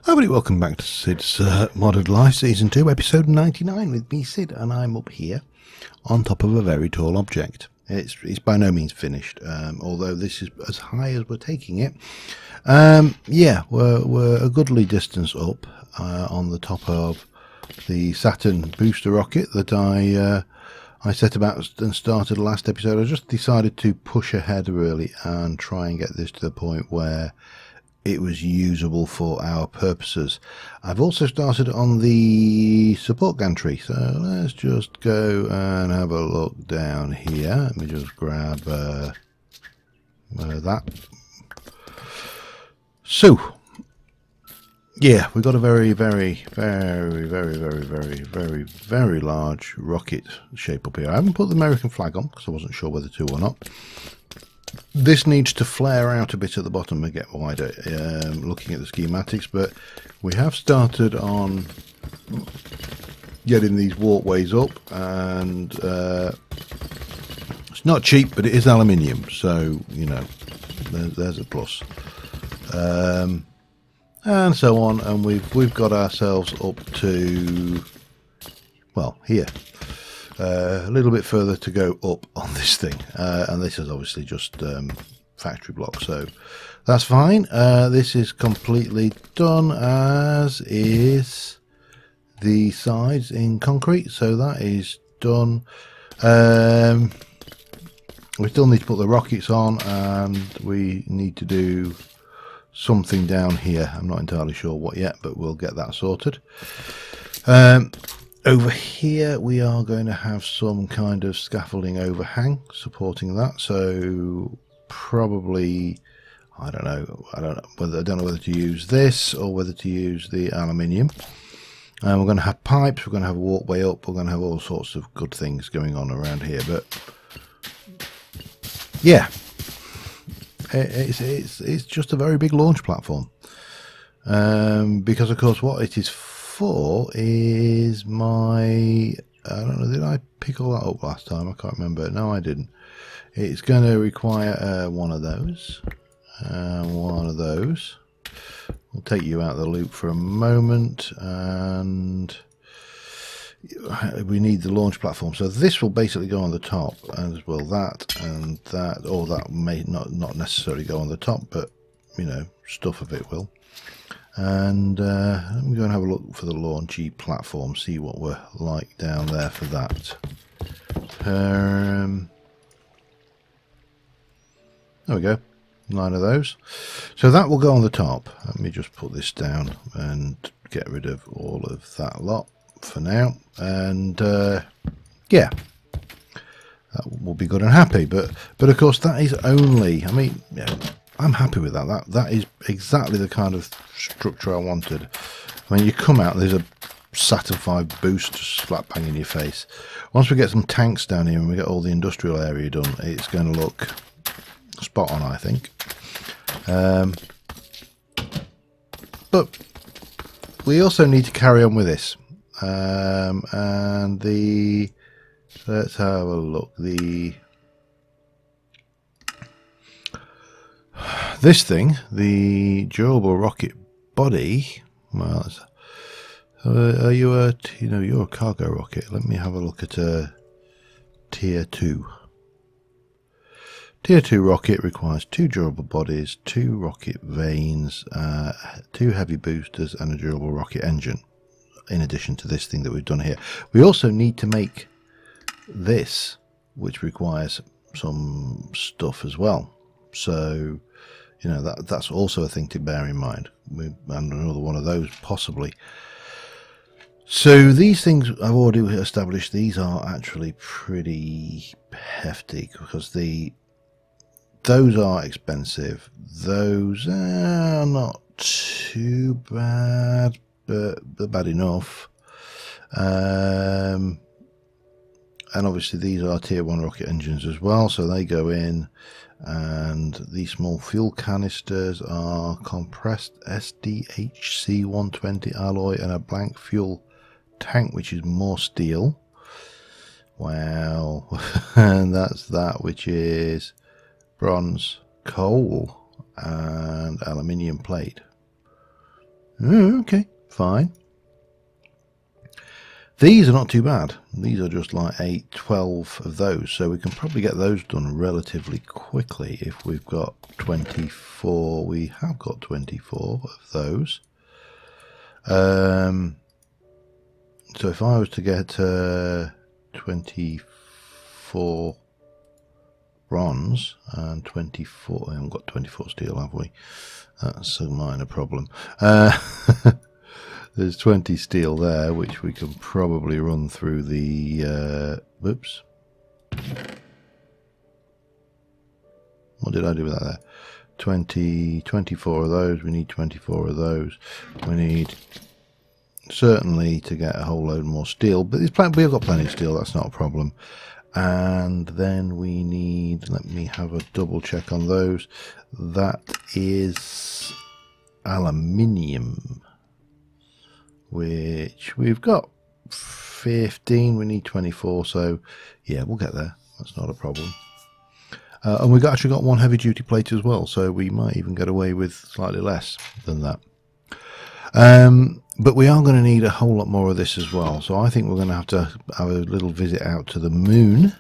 Everybody, welcome back to Cids Modded Life Season 2, Episode 99 with me, Cid, and I'm up here on top of a very tall object. It's by no means finished, although this is as high as we're taking it. Yeah, we're a goodly distance up on the top of the Saturn booster rocket that I set about and started last episode. I just decided to push ahead really and try and get this to the point where it was usable for our purposes. I've also started on the support gantry, so let's just go and have a look down here. Let me just grab that. So yeah, we've got a very large rocket shape up here. I haven't put the American flag on because I wasn't sure whether to or not. This needs to flare out a bit at the bottom and get wider, looking at the schematics, but we have started on getting these walkways up, and it's not cheap, but it is aluminium, so you know there's a plus, and so on. And we've got ourselves up to, well, here. A little bit further to go up on this thing, and this is obviously just factory block, so that's fine. This is completely done, as is the sides in concrete, so that is done. We still need to put the rockets on, and we need to do something down here. I'm not entirely sure what yet, but we'll get that sorted. Over here we are going to have some kind of scaffolding overhang supporting that, so probably I don't know whether to use this or whether to use the aluminium. And we're going to have pipes, we're going to have a walkway up, we're going to have all sorts of good things going on around here. But yeah, it's just a very big launch platform, because of course what it is for is my, I don't know, did I pick all that up last time? I can't remember. No, I didn't. It's going to require one of those, one of those. We'll take you out of the loop for a moment, and we need the launch platform. So this will basically go on the top, as well that and that, or that may not necessarily go on the top, but you know, stuff of it will. And let me go and have a look for the launchy platform, see what we're like down there for that. There we go, 9 of those. So that will go on the top. Let me just put this down and get rid of all of that lot for now. And yeah, that will be good and happy. But of course that is only, I mean, yeah, I'm happy with that. That is exactly the kind of structure I wanted. When you come out, there's a Saturn V boost slap bang in your face. Once we get some tanks down here and we get all the industrial area done, it's going to look spot on, I think. But we also need to carry on with this. And let's have a look. This thing, the durable rocket body, well, are you a, you're a cargo rocket. Let me have a look at a tier 2. Tier 2 rocket requires 2 durable bodies, 2 rocket vanes, 2 heavy boosters, and a durable rocket engine, in addition to this thing that we've done here. We also need to make this, which requires some stuff as well. So you know, that's also a thing to bear in mind. And another one of those possibly. So these things I've already established, these are actually pretty hefty, because those are expensive. Those are not too bad, but they're bad enough. And obviously these are tier 1 rocket engines as well, so they go in. And these small fuel canisters are compressed SDHC 120 alloy and a blank fuel tank, which is more steel. Wow. And that's that, which is bronze coal. and aluminium plate. Okay, fine. These are not too bad. These are just like 8, 12 of those, so we can probably get those done relatively quickly if we've got 24. We have got 24 of those. So if I was to get 24 bronze and 24, I haven't got 24 steel, have we? That's a minor problem. There's 20 steel there, which we can probably run through the... whoops. What did I do with that there? 24 of those. We need 24 of those. We need certainly to get a whole load more steel, but we've got plenty of steel, that's not a problem. And then we need, let me have a double check on those. That is aluminium, which we've got 15, we need 24, so yeah, we'll get there, that's not a problem. And we've actually got one heavy duty plate as well, so we might even get away with slightly less than that. But we are going to need a whole lot more of this as well, so I think we're going to have a little visit out to the moon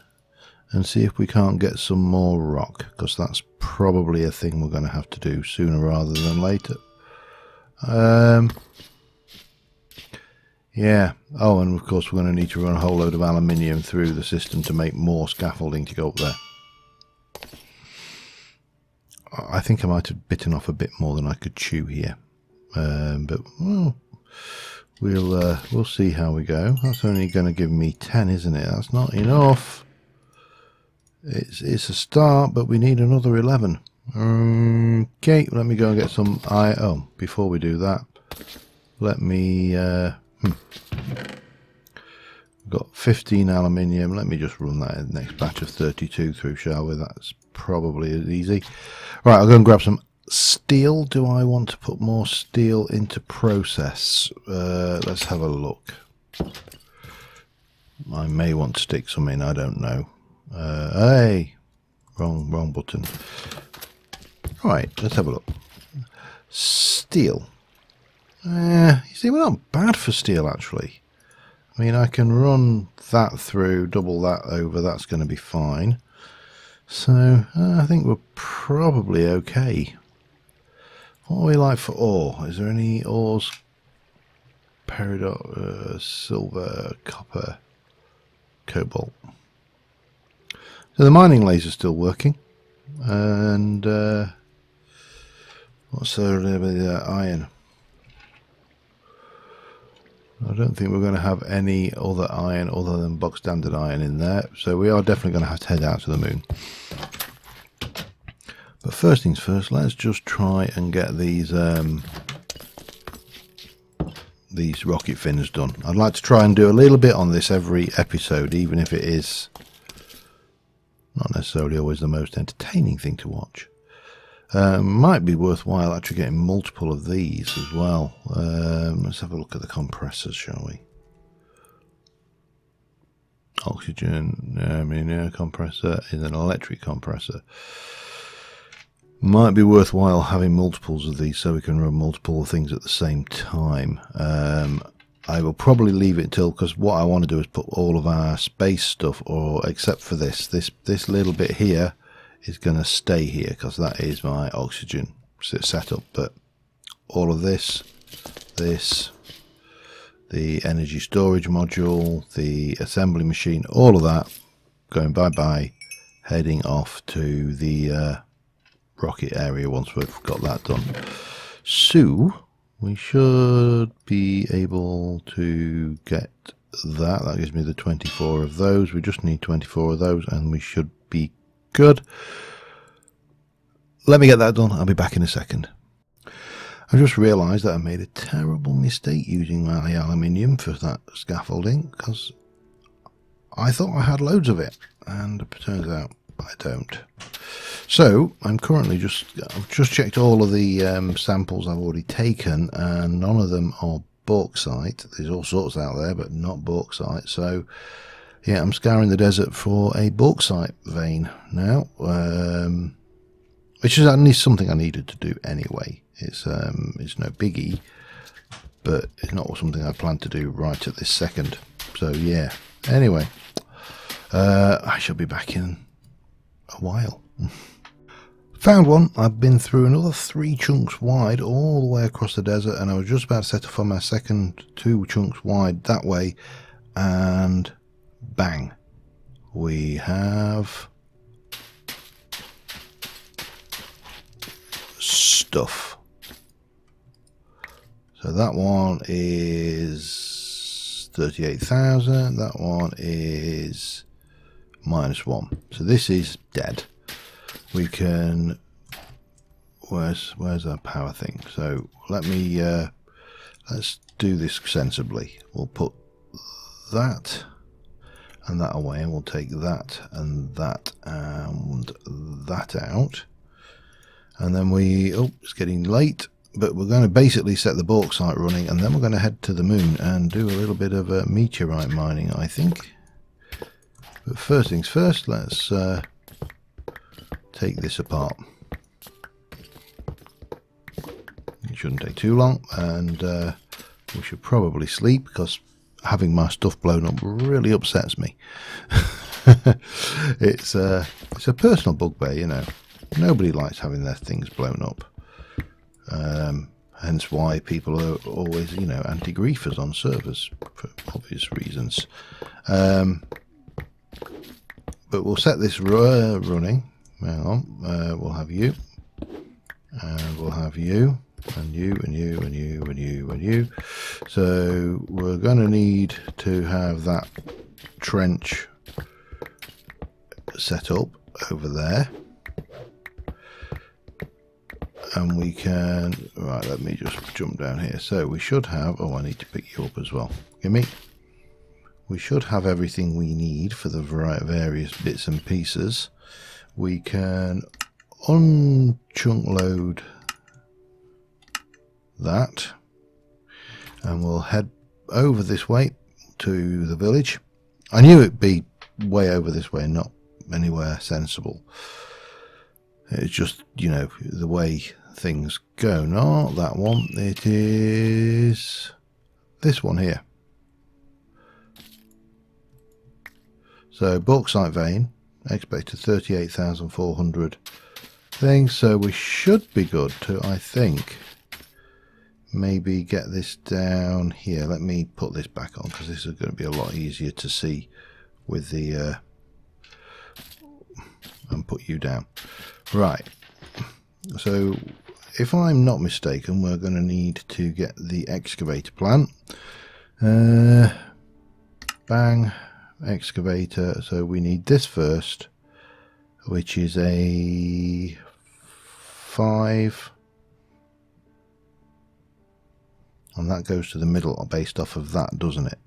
and see if we can't get some more rock, because that's probably a thing we're going to have to do sooner rather than later. Yeah, oh, and of course we're going to need to run a whole load of aluminium through the system to make more scaffolding to go up there. I think I might have bitten off a bit more than I could chew here, but well, we'll see how we go. That's only going to give me 10, isn't it? That's not enough. It's a start, but we need another 11. Okay, let me go and get some iron. Oh, before we do that, let me got 15 aluminium. Let me just run that in the next batch of 32 through, shall we? That's probably as easy. Right, I'll go and grab some steel. Do I want to put more steel into process? Let's have a look. I may want to stick some in, I don't know. Hey, wrong button. Right, let's have a look. Steel. You see, we're not bad for steel actually. I mean, I can run that through, double that over, that's going to be fine. So, I think we're probably okay. What are we like for ore? Is there any ores? Peridot, silver, copper, cobalt. So the mining laser's still working. And what's the iron? I don't think we're going to have any other iron other than bog standard iron in there, so we are definitely going to have to head out to the moon. But first things first, let's just try and get these rocket fins done. I'd like to try and do a little bit on this every episode, even if it is not necessarily always the most entertaining thing to watch. Might be worthwhile actually getting multiple of these as well. Let's have a look at the compressors, shall we? Oxygen, air compressor is an electric compressor. Might be worthwhile having multiples of these so we can run multiple things at the same time. I will probably leave it till, because what I want to do is put all of our space stuff, or except for this little bit here, is going to stay here because that is my oxygen setup. But all of this, the energy storage module, the assembly machine, all of that going bye-bye, heading off to the rocket area once we've got that done. So we should be able to get that. That gives me the 24 of those. We just need 24 of those and we should be good. Let me get that done. I'll be back in a second. I just realised that I made a terrible mistake using my aluminium for that scaffolding, because I thought I had loads of it and it turns out I don't. So I'm currently I've just checked all of the samples I've already taken, and none of them are bauxite. There's all sorts out there, but not bauxite. So yeah, I'm scouring the desert for a bauxite vein now. which is at least something I needed to do anyway. It's no biggie, but it's not something I plan to do right at this second. So yeah, anyway, I shall be back in a while. Found one. I've been through another 3 chunks wide all the way across the desert, and I was just about to set off on my second 2 chunks wide that way, and bang, we have stuff. So that one is 38,000, that one is -1. So this is dead. We can, where's our power thing? So let me let's do this sensibly. We'll put that and that away, and we'll take that and that and that out, and then it's getting late, but we're going to basically set the bauxite running, and then we're going to head to the moon and do a little bit of meteorite mining, I think. But first things first, let's take this apart. It shouldn't take too long, and we should probably sleep, because having my stuff blown up really upsets me. It's a personal bugbear, you know. Nobody likes having their things blown up. Hence why people are always, you know, anti-griefers on servers for obvious reasons. But we'll set this running. Hang on, we'll have you, and we'll have you, and you, and you, and you, and you, and you. So we're going to need to have that trench set up over there, and we can, right, let me just jump down here. So we should have, oh, I need to pick you up as well. Gimme. We should have everything we need for the various bits and pieces. We can unchunk load that, and we'll head over this way to the village. I knew it'd be way over this way, not anywhere sensible. It's just, you know, the way things go. Not that one, it is this one here. So bauxite vein, expected 38,400 things, so we should be good to, I think, maybe get this down here. Let me put this back on, because this is going to be a lot easier to see with the and put you down. Right, so if I'm not mistaken, we're going to need to get the excavator plant. Bang, excavator. So we need this first, which is a 5, and that goes to the middle based off of that, doesn't it?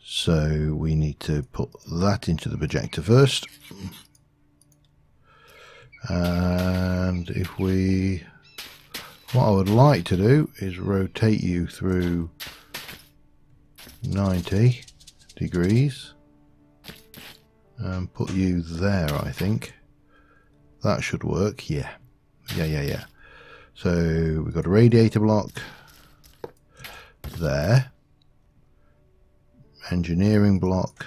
So we need to put that into the projector first, and if we, what I would like to do is rotate you through 90 degrees and put you there. I think that should work. Yeah. So we've got a radiator block there, engineering block,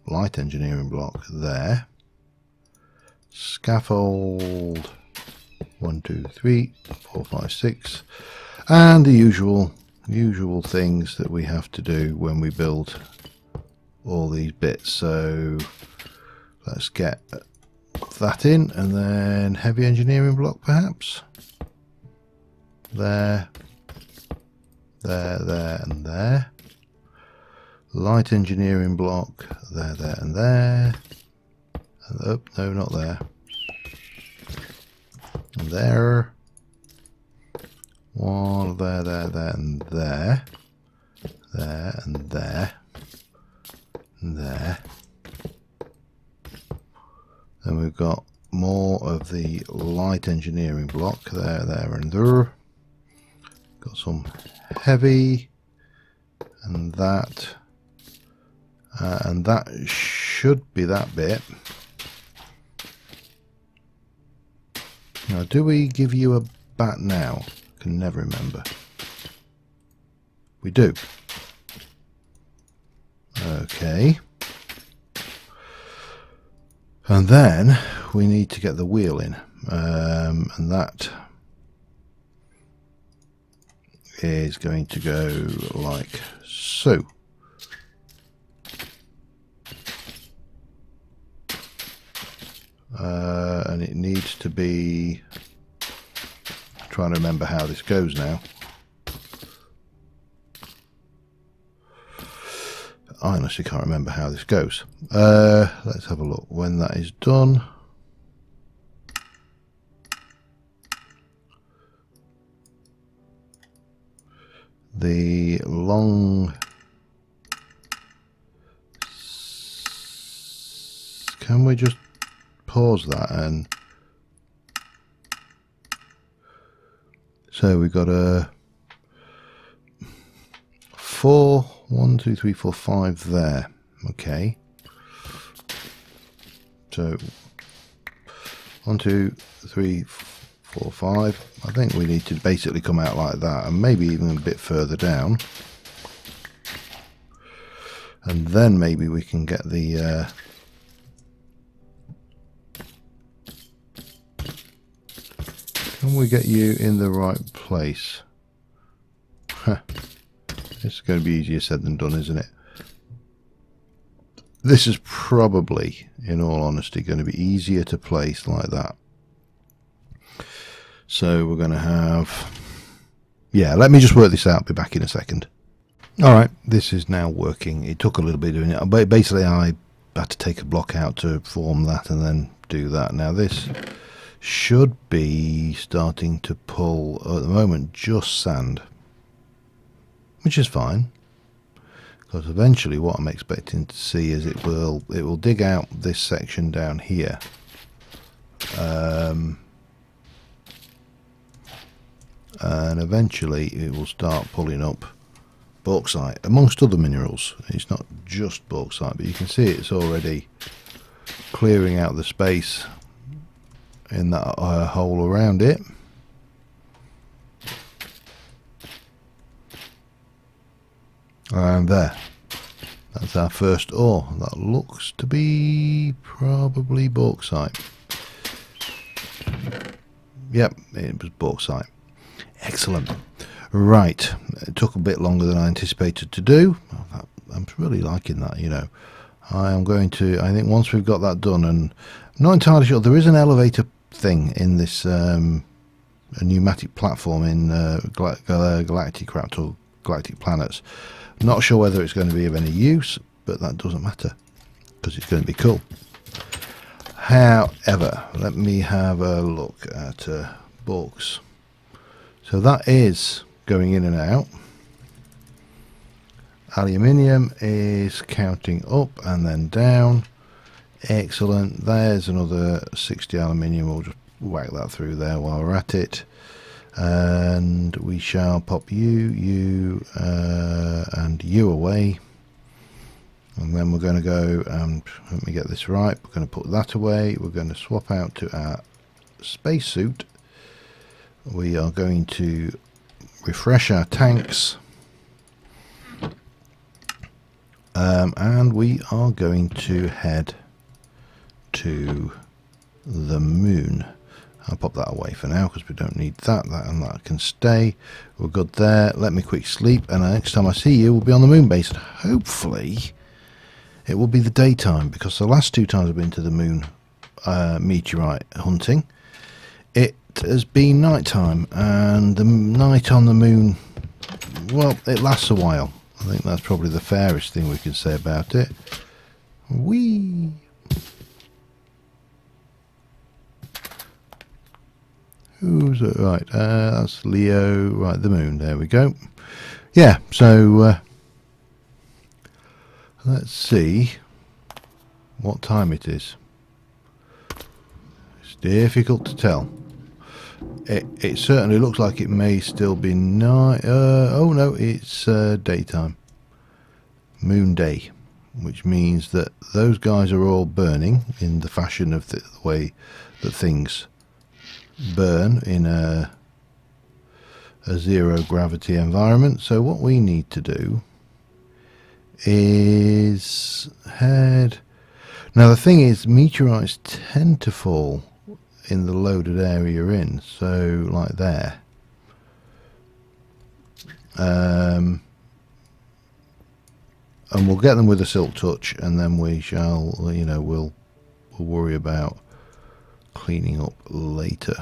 light engineering block there, scaffold 1 2 3 4 5 6, and the usual things that we have to do when we build all these bits. So let's get that in, and then heavy engineering block perhaps there, and there. Light engineering block there, and there. And, oh, no, not there. And there. One there, and there. There, and there. And there. Then we've got more of the light engineering block there, and there. Got some heavy, and that should be that bit. Now, do we give you a bat now? I can never remember. We do. Okay. And then we need to get the wheel in. And that is going to go like so. And it needs to be, I'm trying to remember how this goes now. I honestly can't remember how this goes. Let's have a look when that is done. The long, can we just pause that? And so we've got a 4, 1, 2, 3, 4, 5 there. Okay. So 1, 2, 3, 4, 5. I think we need to basically come out like that, and maybe even a bit further down. And then maybe we can get the can we get you in the right place? It's going to be easier said than done, isn't it? This is probably, in all honesty, going to be easier to place like that. So we're going to have, yeah, let me just work this out, be back in a second. Alright, this is now working. It took a little bit doing it, but basically I had to take a block out to form that and then do that. Now this should be starting to pull, at the moment, just sand, which is fine, because eventually what I'm expecting to see is it will dig out this section down here. And eventually it will start pulling up bauxite, amongst other minerals. It's not just bauxite, but you can see it's already clearing out the space in that hole around it. And there, that's our first ore. That looks to be probably bauxite. Yep, it was bauxite. Excellent. Right, it took a bit longer than I anticipated to do. I'm really liking that, you know. I am going to, I think once we've got that done, and I'm not entirely sure, there is an elevator thing in this a pneumatic platform in Galactic Craft or Galactic Planets. Not sure whether it's going to be of any use, but that doesn't matter because it's going to be cool. However, let me have a look at books. So that is going in and out. Aluminium is counting up and then down. Excellent. There's another 60 aluminium. We'll just whack that through there while we're at it. And we shall pop you, and you away. And then we're going to go, let me get this right, we're going to put that away. We're going to swap out to our spacesuit. We are going to refresh our tanks. And we are going to head to the moon. I'll pop that away for now because we don't need that. That and that can stay. We're good there. Let me quick sleep, and the next time I see you, we'll be on the moon base. And hopefully it will be the daytime, because the last 2 times I've been to the moon meteorite hunting, it has been nighttime, and the night on the moon, well, it lasts a while. I think that's probably the fairest thing we can say about it. Whee! Who's it? Right, that's Leo. Right, the moon. There we go. Yeah, so let's see what time it is. It's difficult to tell. It certainly looks like it may still be night. Oh no, it's daytime. Moon day, which means that those guys are all burning in the fashion of the way that things burn in a zero gravity environment. So what we need to do is head. Now the thing is, meteorites tend to fall in the loaded area you're in, so like there. And we'll get them with a silk touch, and then we shall, you know, we'll worry about cleaning up later.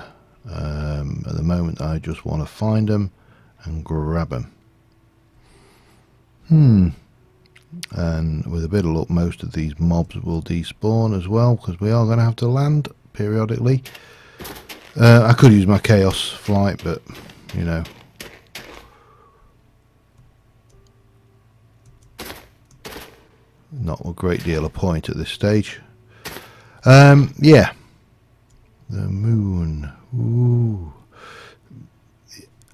At the moment I just want to find them and grab them. And with a bit of luck, most of these mobs will despawn as well, because we are going to have to land periodically. I could use my chaos flight, but you know, not a great deal of point at this stage. Yeah, the moon. Ooh,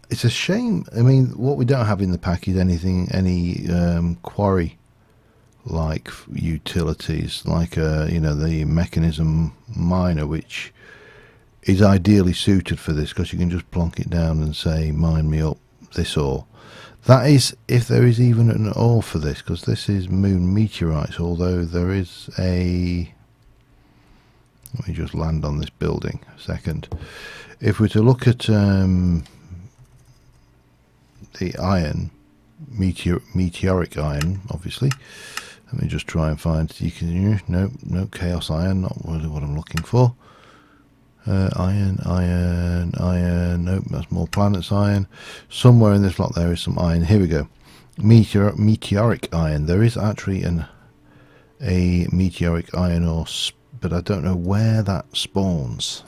it's a shame. I mean, what we don't have in the pack is any quarry like utilities, like you know, the mechanism miner, which is ideally suited for this, because you can just plonk it down and say, mine me up this ore. That is, if there is even an ore for this, because this is moon meteorites, although there is a... Let me just land on this building a second. If we're to look at the iron, meteoric iron, obviously. Let me just try and find... You can, no chaos iron, not really what I'm looking for. Iron, nope, that's more planets iron. Somewhere in this lot there is some iron. Here we go. Meteoric iron. There is actually a meteoric iron ore, but I don't know where that spawns.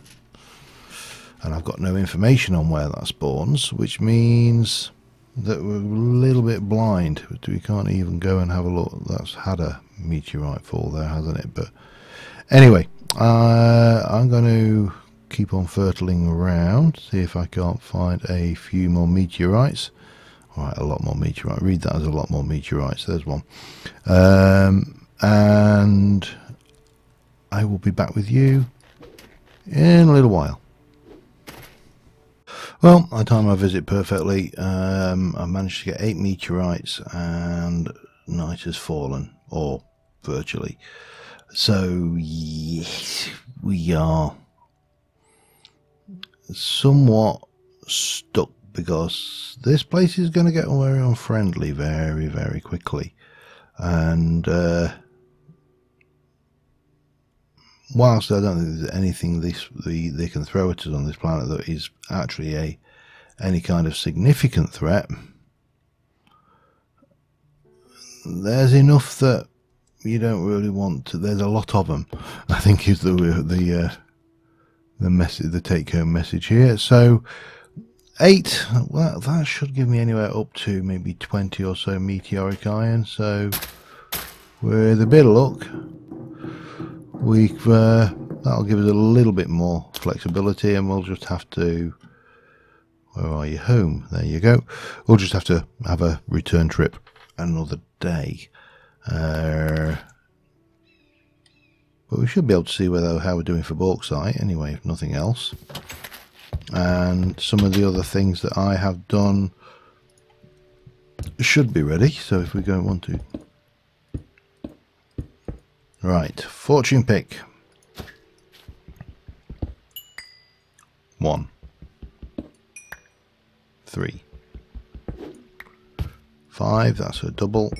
And I've got no information on where that spawns, which means that we're a little bit blind. We can't even go and have a look. That's had a meteorite fall there, hasn't it? But anyway, I'm going to keep on fertiling around, see if I can't find a few more meteorites. Alright, a lot more meteorites. Read that as a lot more meteorites. There's one. And I will be back with you in a little while. Well, I timed my visit perfectly. I managed to get 8 meteorites and night has fallen, or virtually. So yes, we are somewhat stuck, because this place is going to get very unfriendly very, very quickly. And whilst I don't think there's anything they can throw at us on this planet that is actually any kind of significant threat, there's enough that you don't really want to. There's a lot of them, I think, is the message, the take-home message here. So 8, well, that should give me anywhere up to maybe 20 or so meteoric iron. So with a bit of luck, we've that'll give us a little bit more flexibility, and we'll just have to, where are you, home, there you go. We'll just have to have a return trip another day. But we should be able to see how we're doing for bauxite anyway, if nothing else. And some of the other things that I have done should be ready. So if we go 1, 2, right, fortune pick. 1, 3, 5. That's a double.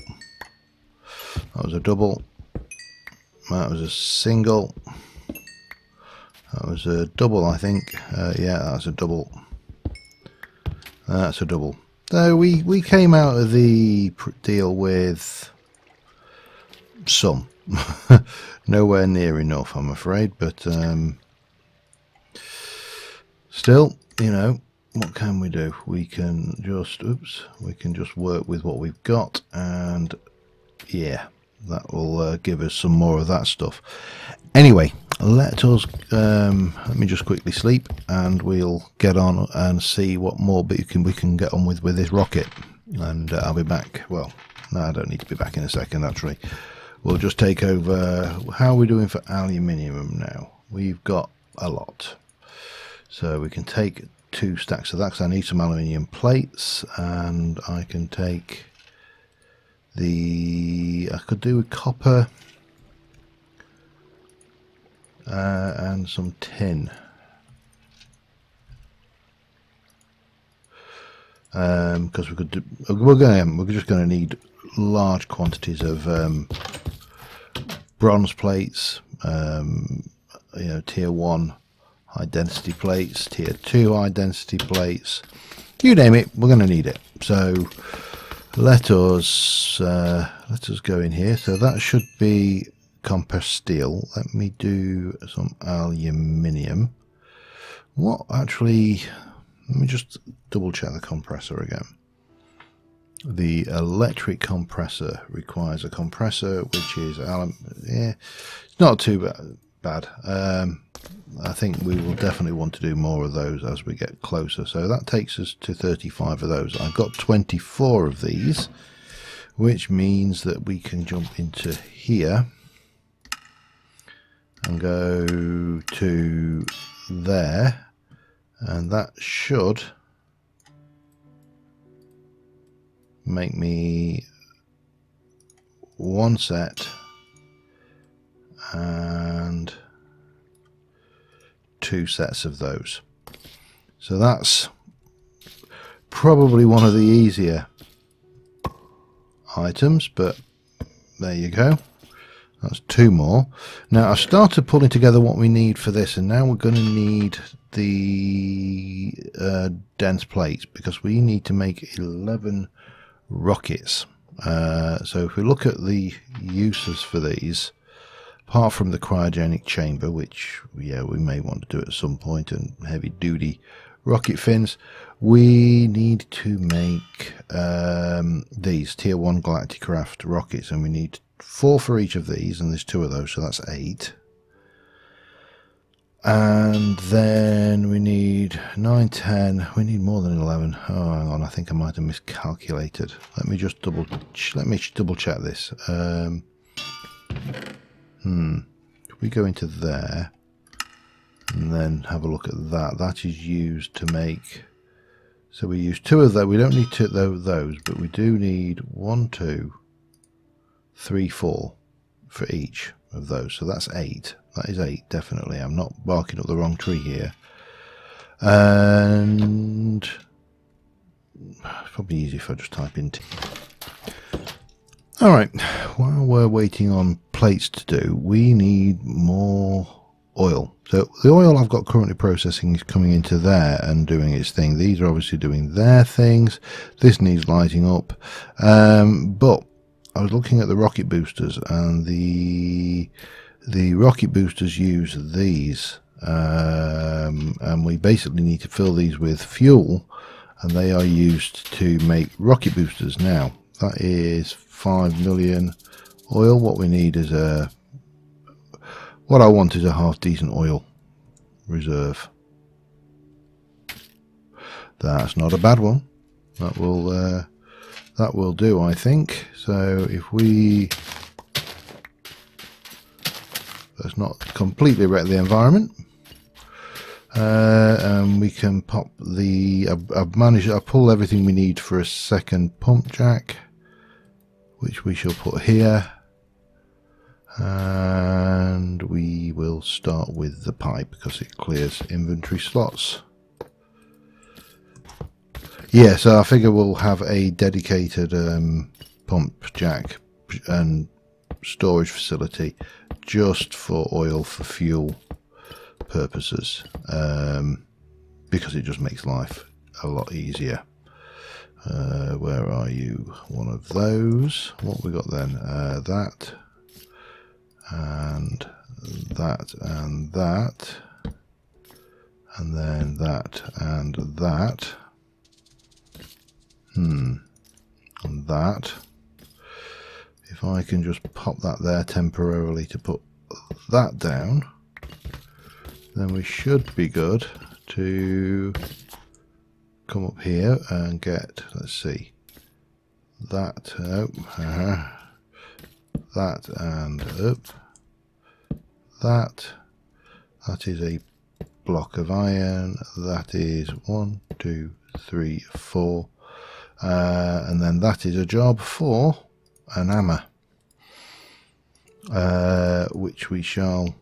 That was a double. That was a single. That was a double, I think. Yeah, that's a double. That's a double. So we came out of the deal with some. Nowhere near enough, I'm afraid, but still, you know, what can we do? We can just, we can just work with what we've got, and yeah, that will give us some more of that stuff. Anyway, let me just quickly sleep, and we'll get on and see what more we can get on with this rocket, and I'll be back. Well, no, I don't need to be back in a second, actually. We'll just take over. How are we doing for aluminium now? We've got a lot. So we can take 2 stacks of that because I need some aluminium plates, and I can take I could do with copper and some tin. Because we're just going to need large quantities of bronze plates, you know, tier 1 high density plates, tier 2 high density plates, you name it, we're going to need it. So let us go in here. So that should be compressed steel. Let me do some aluminium. What actually, let me just double check the compressor again. The electric compressor requires a compressor which is yeah, it's not too bad. I think we will definitely want to do more of those as we get closer. So that takes us to 35 of those. I've got 24 of these, which means that we can jump into here and go to there, and that should make me 1 set and 2 sets of those. So that's probably one of the easier items, but there you go. That's 2 more. Now I've started pulling together what we need for this, and now we're going to need the dense plates, because we need to make 11 rockets. So if we look at the uses for these, apart from the cryogenic chamber, which yeah, we may want to do at some point, and heavy duty rocket fins, we need to make these tier 1 Galacticraft rockets, and we need 4 for each of these, and there's 2 of those, so that's 8. And then we need 9, 10. We need more than 11. Oh, hang on, I think I might have miscalculated. Let me double check this. If we go into there and then have a look at that, that is used to make. So we use 2 of those. We don't need 2 of those, but we do need 1, 2, 3, 4 for each of those. So that's 8. That is 8, definitely. I'm not barking up the wrong tree here. And it's probably easy if I just type in T. Alright, while we're waiting on plates to do, we need more oil. So the oil I've got currently processing is coming into there and doing its thing. These are obviously doing their things. This needs lighting up. But I was looking at the rocket boosters, and the rocket boosters use these, and we basically need to fill these with fuel, and they are used to make rocket boosters. Now that is 5 million oil. What we need is what I want is a half decent oil reserve. That's not a bad one. That will do, I think. So if we, let's not completely wreck the environment, and we can pop the, I've pulled everything we need for a second pump jack, which we shall put here, and we will start with the pipe because it clears inventory slots. Yeah, so I figure we'll have a dedicated pump jack and storage facility just for oil for fuel purposes, because it just makes life a lot easier. Where are you? One of those. What have we got then? That and that and that, and then that and that. And that. If I can just pop that there temporarily to put that down, then we should be good to come up here and get, let's see, that, that and up, that is a block of iron. That is 1, 2, 3, 4. And then that is a job for an hammer, which we shall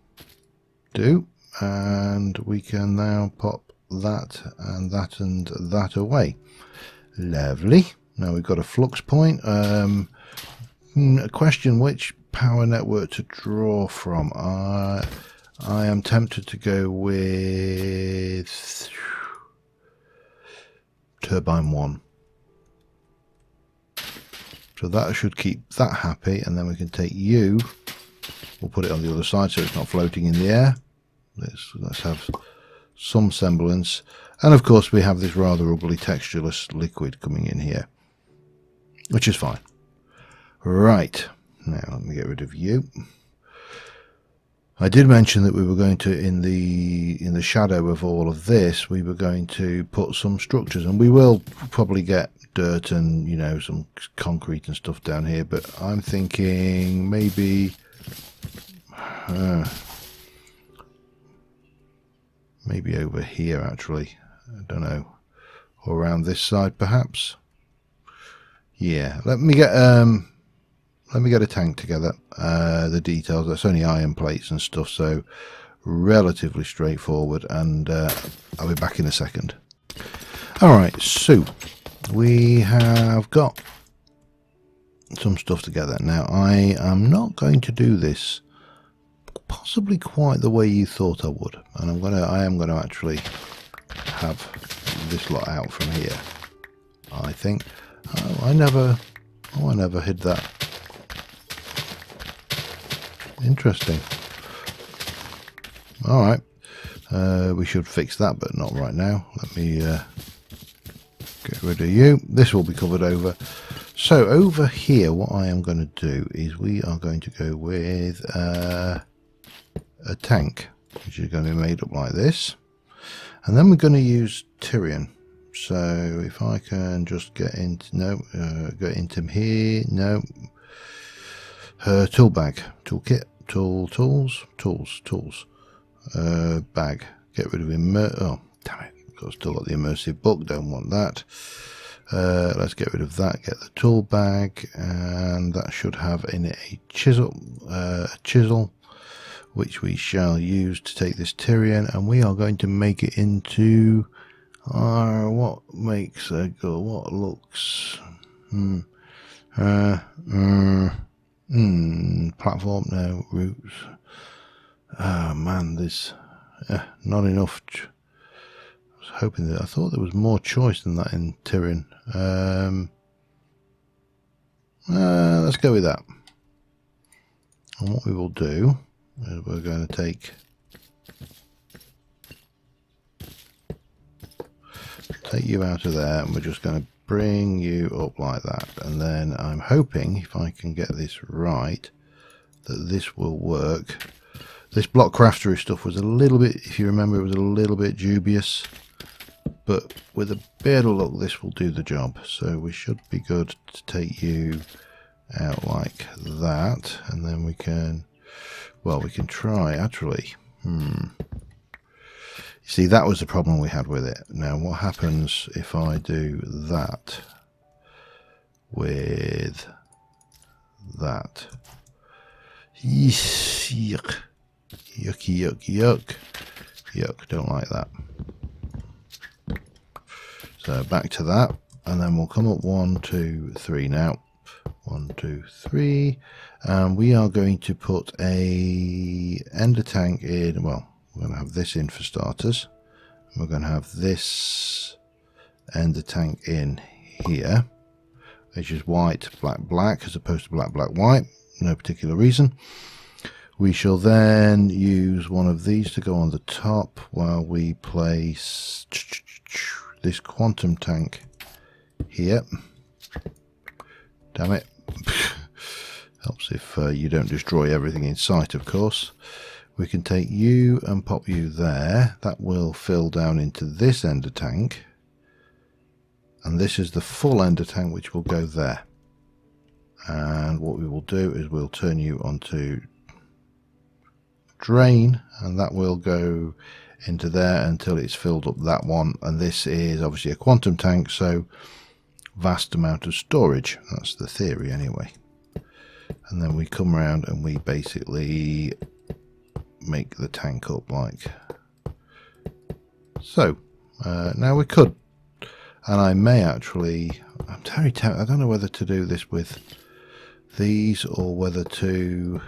do. And we can now pop that and that and that away. Lovely. Now we've got a flux point. A question: which power network to draw from? I am tempted to go with turbine 1. So that should keep that happy, and then we can take you. We'll put it on the other side so it's not floating in the air. Let's have some semblance. And of course we have this rather ugly textureless liquid coming in here, which is fine. Right, now let me get rid of you. I did mention that we were going to, in the shadow of all of this, we were going to put some structures, and we will probably get dirt and, you know, some concrete and stuff down here, but I'm thinking maybe maybe over here, actually. I don't know, or around this side perhaps. Yeah, let me get a tank together. The details, that's only iron plates and stuff, so relatively straightforward, and I'll be back in a second. Alright, so we have got some stuff together. Now I am not going to do this possibly quite the way you thought I would, and I am going to actually have this lot out from here, I think. Oh, I never hid that. Interesting. Alright, we should fix that, but not right now. Let me get rid of you. This will be covered over. So over here, what I am going to do is we are going to go with a tank, which is going to be made up like this, and then we're going to use Tyrian. So if I can just get into get into here, tool bag, toolkit, tools, bag. Get rid of oh damn it! I've still got the immersive book. Don't want that. Let's get rid of that. Get the tool bag, and that should have in it a chisel, which we shall use to take this Tyrian, and we are going to make it into what makes a go? What looks platform? No, roots. Oh man, there's not enough. I was hoping that, I thought there was more choice than that in Tyrian. Let's go with that. And what we will do is we're going to take you out of there, and we're just going to bring you up like that. And then I'm hoping, if I can get this right, that this will work. This block craftery stuff was a little bit, if you remember, it was a little bit dubious, but with a bit of luck this will do the job. So we should be good to take you out like that, and then we can, well, we can try actually. See, that was the problem we had with it. Now what happens if I do that with that? Yuck, yuck, don't like that. So back to that, and then we'll come up 1, 2, 3 now. 1, 2, 3, and we are going to put a ender tank in. Well, we're going to have this in for starters. We're going to have this ender tank in here, which is white, black, black, as opposed to black, black, white. No particular reason. We shall then use one of these to go on the top while we place this quantum tank here. Damn it. Helps if you don't destroy everything in sight, of course. We can take you and pop you there. That will fill down into this ender tank, and this is the full ender tank which will go there. And what we will do is we'll turn you onto drain, and that will go into there until it's filled up that one. And this is obviously a quantum tank, so vast amount of storage. That's the theory anyway. And then we come around and we basically make the tank up like so. Now we could, and I may actually, I'm very tempted, I don't know whether to do this with these or whether to,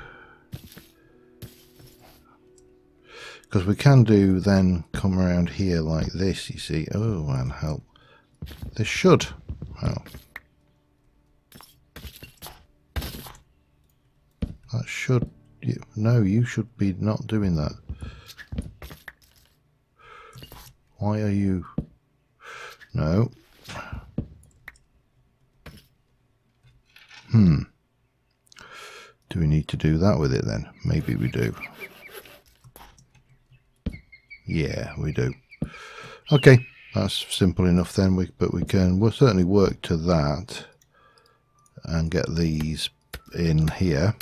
because we can do then come around here like this, you see. Oh man, help. This should help. That should, no, you should be not doing that. Why are you, no. Do we need to do that with it then? Maybe we do. Yeah, we do. Okay, that's simple enough then. We'll certainly work to that and get these in here.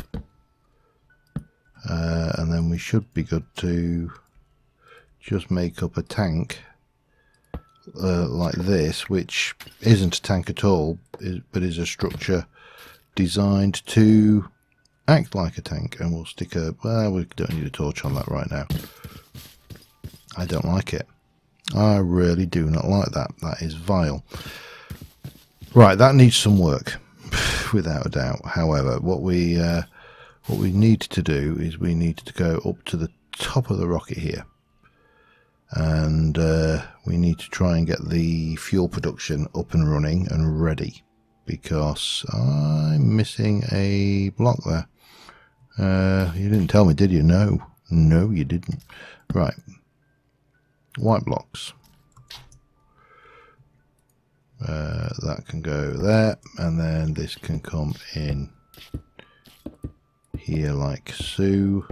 And then we should be good to just make up a tank like this, which isn't a tank at all, but is a structure designed to act like a tank. And we'll stick a, well, we don't need a torch on that right now. I don't like it. I really do not like that. That is vile. Right, that needs some work, without a doubt. However, what we need to do is we need to go up to the top of the rocket here, and we need to try and get the fuel production up and running and ready, because I'm missing a block there. You didn't tell me, did you? No, you didn't. Right, white blocks. That can go there, and then this can come in here like so.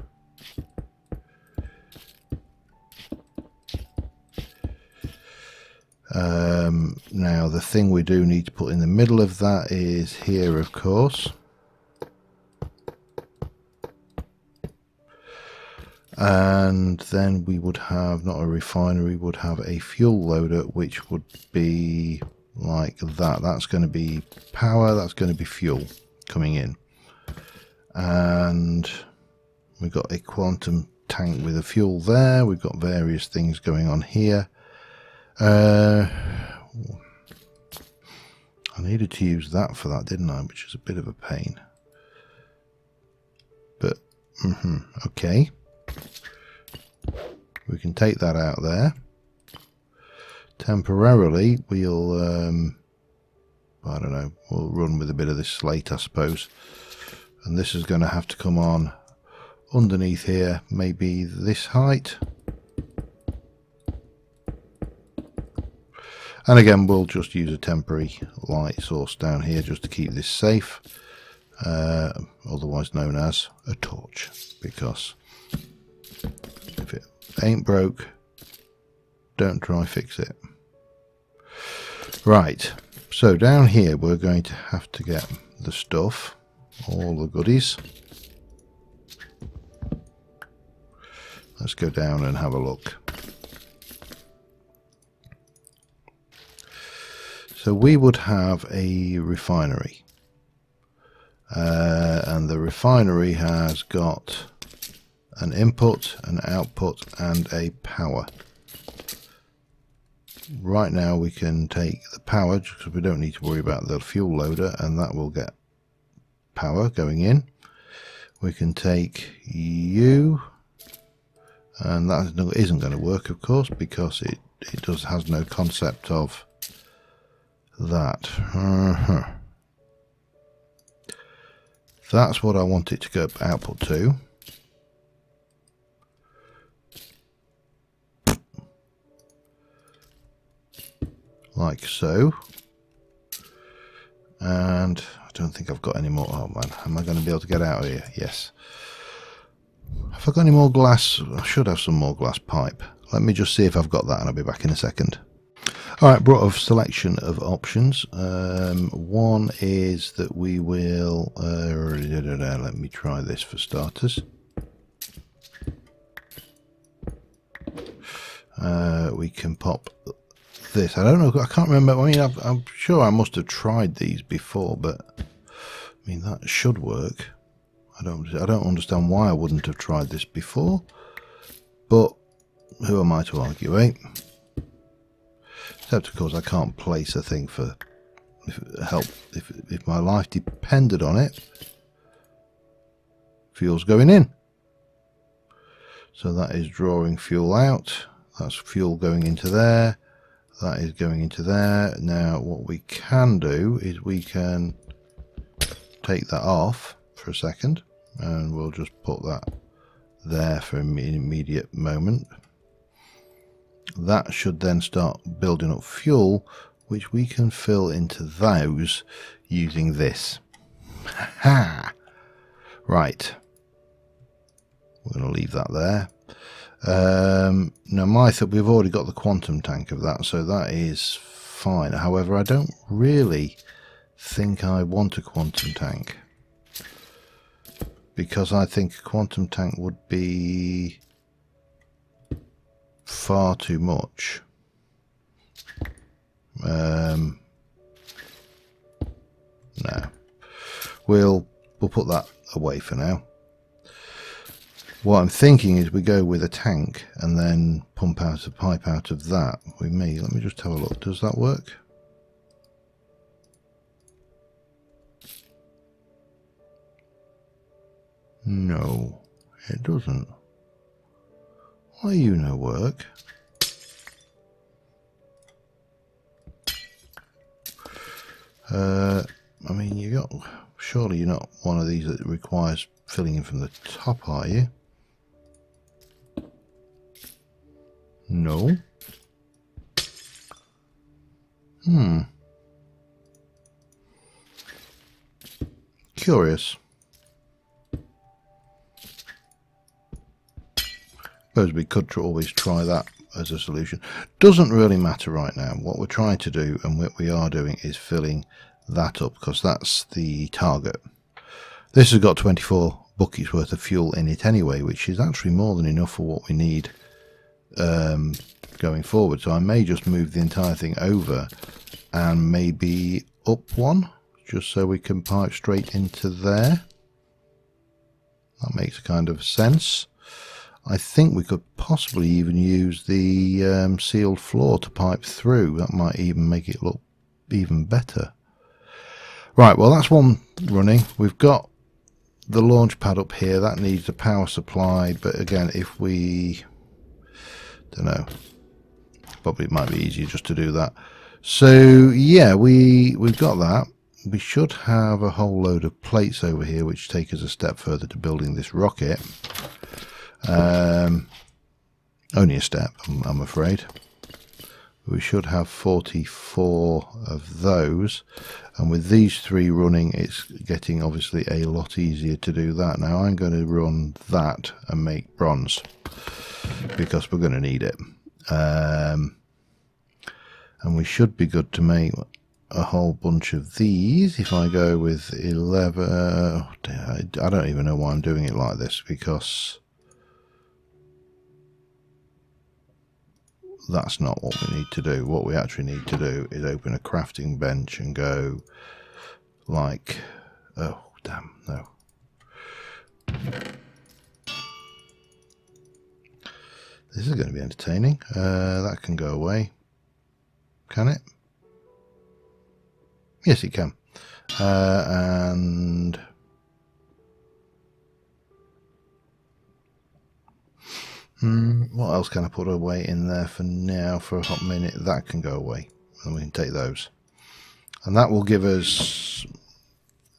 Now the thing we do need to put in the middle of that is here, of course. And then we would have, not a refinery, would have a fuel loader, which would be like that. That's going to be power, that's going to be fuel coming in. And we've got a quantum tank with a fuel there. We've got various things going on here. I needed to use that for that, didn't I? Which is a bit of a pain. But, okay. We can take that out there. Temporarily, we'll, I don't know, we'll run with a bit of this slate, I suppose. And this is going to have to come on underneath here, maybe this height. And again, we'll just use a temporary light source down here just to keep this safe, otherwise known as a torch, because if it ain't broke, don't try fix it. Right, so down here we're going to have to get the stuff, all the goodies. Let's go down and have a look. So we would have a refinery, and the refinery has got an input, an output, and a power. Right now we can take the power because we don't need to worry about the fuel loader, and that will get power going in. We can take you, and that isn't going to work, of course, because it has no concept of that. That's what I want it to go output to. Like so. And I don't think I've got any more. Oh man, am I going to be able to get out of here? Yes. Have I got any more glass? I should have some more glass pipe. Let me just see if I've got that, and I'll be back in a second. Alright, brought a selection of options. One is that we will, let me try this for starters. we can pop this. I don't know, I can't remember. I mean, I'm sure I must have tried these before, but I mean, that should work. I don't understand why I wouldn't have tried this before, but who am I to argue, eh? Except of course I can't place a thing for help if my life depended on it. Fuel's going in, so that is drawing fuel out. That's fuel going into there. That is going into there. Now what we can do is we can take that off for a second, and we'll just put that there for an immediate moment. That should then start building up fuel, which we can fill into those using this. Ha! Right. We're going to leave that there. Now we've already got the quantum tank of that, so that is fine. However, I don't really think I want a quantum tank, because I think a quantum tank would be far too much. No, we'll put that away for now. What I'm thinking is we go with a tank and then pump out a pipe out of that. Let me just have a look. Does that work? No, it doesn't. Why you no work? I mean, surely you're not one of these that requires filling in from the top, are you? No. Curious. Suppose we could always try that as a solution. Doesn't really matter right now. What we're trying to do and what we are doing is filling that up, because that's the target. This has got 24 buckets worth of fuel in it anyway, which is actually more than enough for what we need going forward. So I may just move the entire thing over and maybe up one, just so we can pipe straight into there. That makes kind of sense. I think we could possibly even use the sealed floor to pipe through. That might even make it look even better. Right, well, that's one running. We've got the launch pad up here. That needs a power supply, but again, if we... don't know. Probably it might be easier just to do that. So, yeah, we've got that. We should have a whole load of plates over here, which take us a step further to building this rocket. Only a step, I'm afraid. We should have 44 of those, and with these three running, it's getting obviously a lot easier to do that. Now I'm going to run that and make bronze, because we're going to need it, and we should be good to make a whole bunch of these. If I go with 11, oh dear, I don't even know why I'm doing it like this, because that's not what we need to do. What we actually need to do is open a crafting bench and go like, oh damn, no. This is going to be entertaining. That can go away. Can it? Yes, it can. And what else can I put away in there for now for a hot minute? That can go away, and we can take those, and that will give us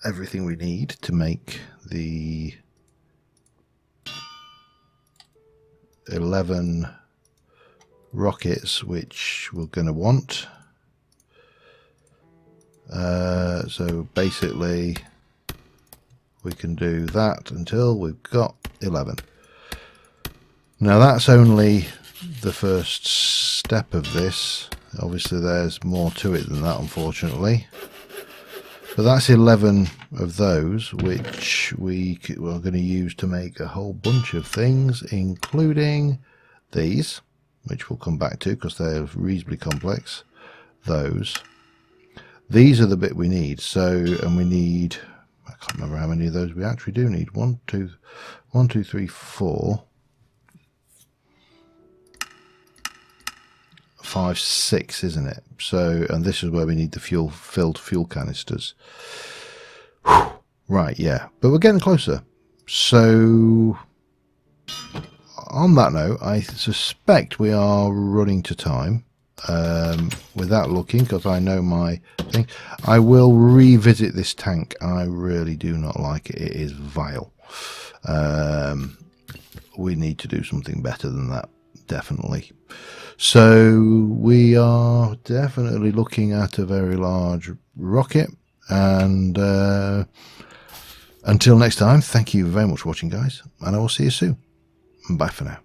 everything we need to make the 11 rockets which we're going to want. So basically we can do that until we've got 11. Now that's only the first step of this. Obviously there's more to it than that, unfortunately. But that's 11 of those, which we're going to use to make a whole bunch of things, including these, which we'll come back to because they're reasonably complex. These are the bit we need. So, and we need, I can't remember how many of those we actually do need. 1, 2, 3, 4, 5, 6, isn't it? So, and this is where we need the filled fuel canisters. Whew. Right, yeah, but we're getting closer. So, on that note, I suspect we are running to time. Without looking, because I know my thing, I will revisit this tank. I really do not like it. It is vile. We need to do something better than that, definitely. So we are definitely looking at a very large rocket. And until next time, thank you very much for watching, guys, and I will see you soon. Bye for now.